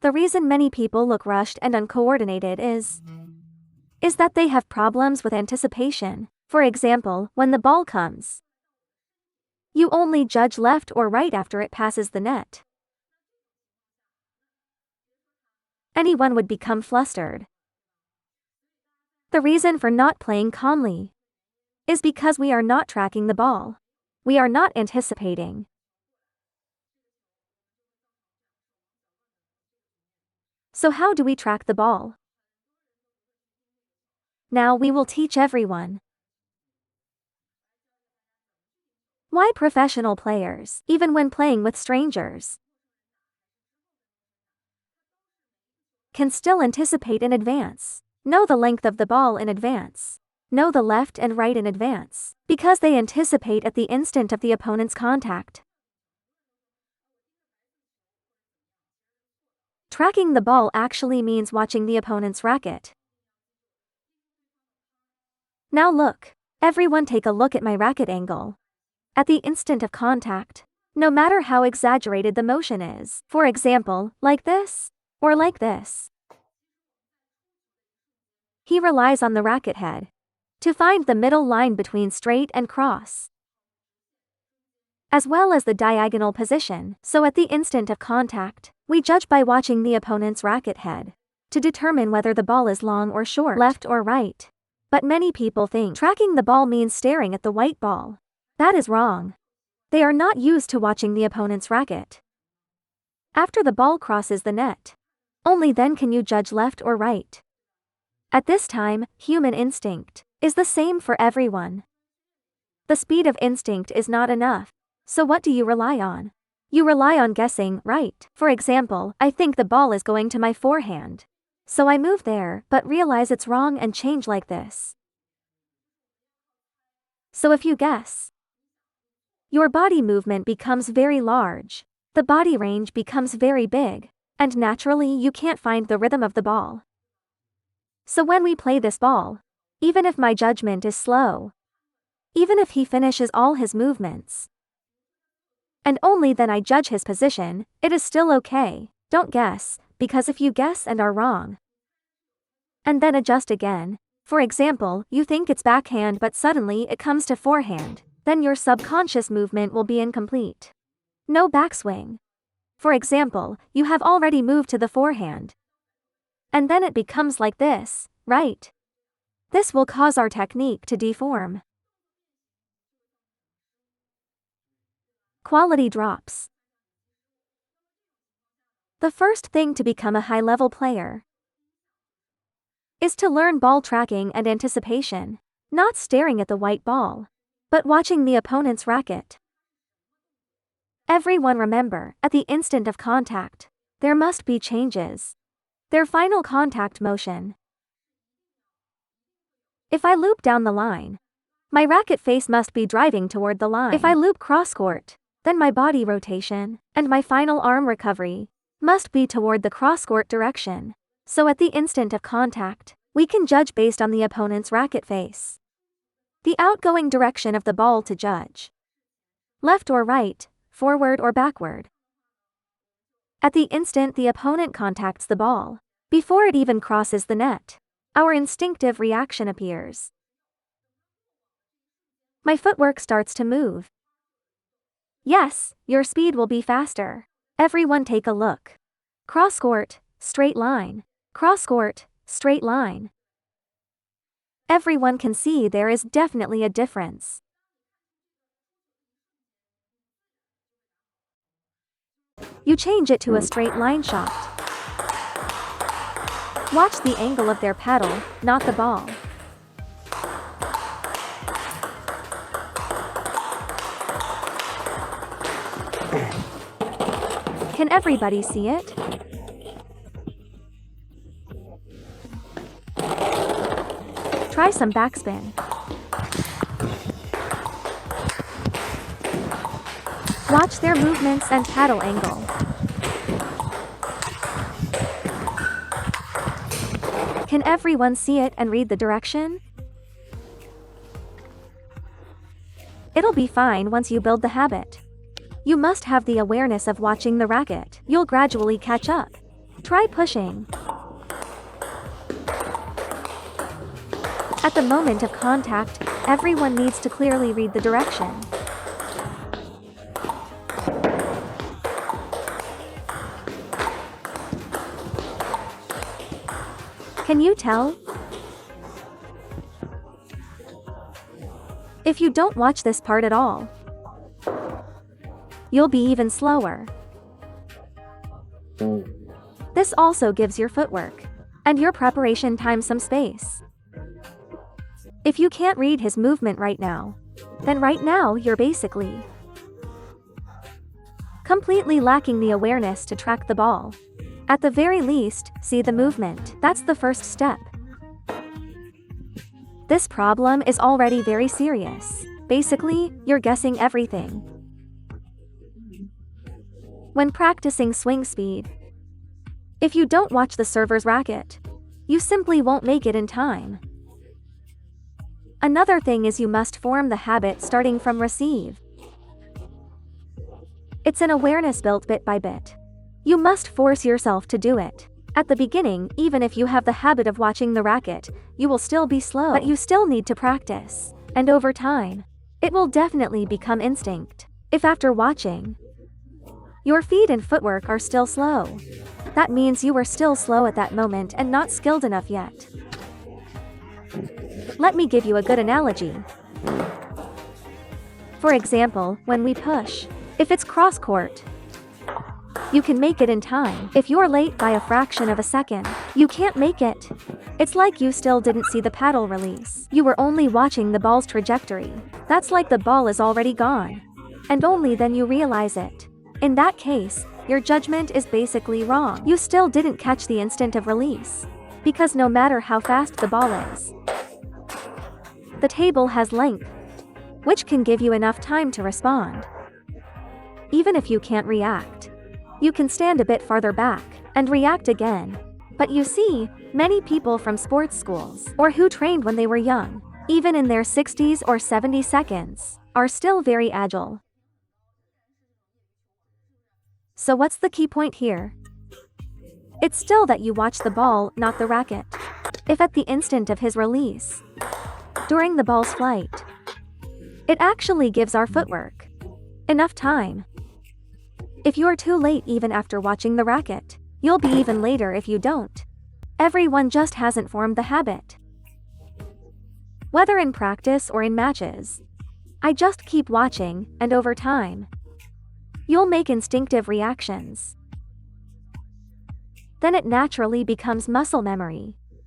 The reason many people look rushed and uncoordinated is that they have problems with anticipation. For example, when the ball comes, you only judge left or right after it passes the net. Anyone would become flustered. The reason for not playing calmly is because we are not tracking the ball. We are not anticipating. So how do we track the ball? Now we will teach everyone. Why professional players, even when playing with strangers, can still anticipate in advance, know the length of the ball in advance, know the left and right in advance, because they anticipate at the instant of the opponent's contact. Tracking the ball actually means watching the opponent's racket. Now look, everyone take a look at my racket angle. At the instant of contact, no matter how exaggerated the motion is, for example, like this, or like this, he relies on the racket head to find the middle line between straight and cross, as well as the diagonal position. So at the instant of contact, we judge by watching the opponent's racket head to determine whether the ball is long or short, left or right. But many people think tracking the ball means staring at the white ball. That is wrong. They are not used to watching the opponent's racket. After the ball crosses the net, only then can you judge left or right. At this time, human instinct is the same for everyone. The speed of instinct is not enough. So what do you rely on? You rely on guessing, right? For example, I think the ball is going to my forehand. So I move there, but realize it's wrong and change like this. So if you guess, your body movement becomes very large, the body range becomes very big, and naturally you can't find the rhythm of the ball. So when we play this ball, even if my judgment is slow, even if he finishes all his movements, and only then I judge his position, it is still okay. Don't guess, because if you guess and are wrong, and then adjust again, for example, you think it's backhand but suddenly it comes to forehand, then your subconscious movement will be incomplete. No backswing. For example, you have already moved to the forehand, and then it becomes like this, right? This will cause our technique to deform. Quality drops. The first thing to become a high-level player is to learn ball tracking and anticipation, not staring at the white ball, but watching the opponent's racket. Everyone remember, at the instant of contact, there must be changes. Their final contact motion. If I loop down the line, my racket face must be driving toward the line. If I loop cross-court, then my body rotation, and my final arm recovery, must be toward the cross-court direction. So at the instant of contact, we can judge based on the opponent's racket face. The outgoing direction of the ball to judge. Left or right, forward or backward. At the instant the opponent contacts the ball, before it even crosses the net, our instinctive reaction appears. My footwork starts to move. Yes, your speed will be faster. Everyone take a look. Cross-court, straight line. Cross-court, straight line. Everyone can see there is definitely a difference. You change it to a straight line shot. Watch the angle of their paddle, not the ball. Can everybody see it? Try some backspin. Watch their movements and paddle angle. Can everyone see it and read the direction? It'll be fine once you build the habit. You must have the awareness of watching the racket. You'll gradually catch up. Try pushing. At the moment of contact, everyone needs to clearly read the direction. Can you tell? If you don't watch this part at all, you'll be even slower. This also gives your footwork and your preparation time some space. If you can't read his movement right now, then right now you're basically completely lacking the awareness to track the ball. At the very least, see the movement. That's the first step. This problem is already very serious. Basically, you're guessing everything. When practicing swing speed, if you don't watch the server's racket, you simply won't make it in time. Another thing is you must form the habit starting from receive. It's an awareness built bit by bit. You must force yourself to do it. At the beginning, even if you have the habit of watching the racket, you will still be slow, but you still need to practice. And over time, it will definitely become instinct. If after watching, your feet and footwork are still slow, that means you were still slow at that moment and not skilled enough yet. Let me give you a good analogy. For example, when we push, if it's cross court, you can make it in time. If you're late by a fraction of a second, you can't make it. It's like you still didn't see the paddle release. You were only watching the ball's trajectory. That's like the ball is already gone. And only then you realize it. In that case, your judgment is basically wrong. You still didn't catch the instant of release. Because no matter how fast the ball is, the table has length, which can give you enough time to respond. Even if you can't react, you can stand a bit farther back and react again. But you see, many people from sports schools, or who trained when they were young, even in their 60s or 70 seconds, are still very agile. So what's the key point here? It's still that you watch the ball, not the racket. If at the instant of his release, during the ball's flight, it actually gives our footwork enough time. If you're too late even after watching the racket, you'll be even later if you don't. Everyone just hasn't formed the habit. Whether in practice or in matches, I just keep watching, and over time, you'll make instinctive reactions. Then it naturally becomes muscle memory.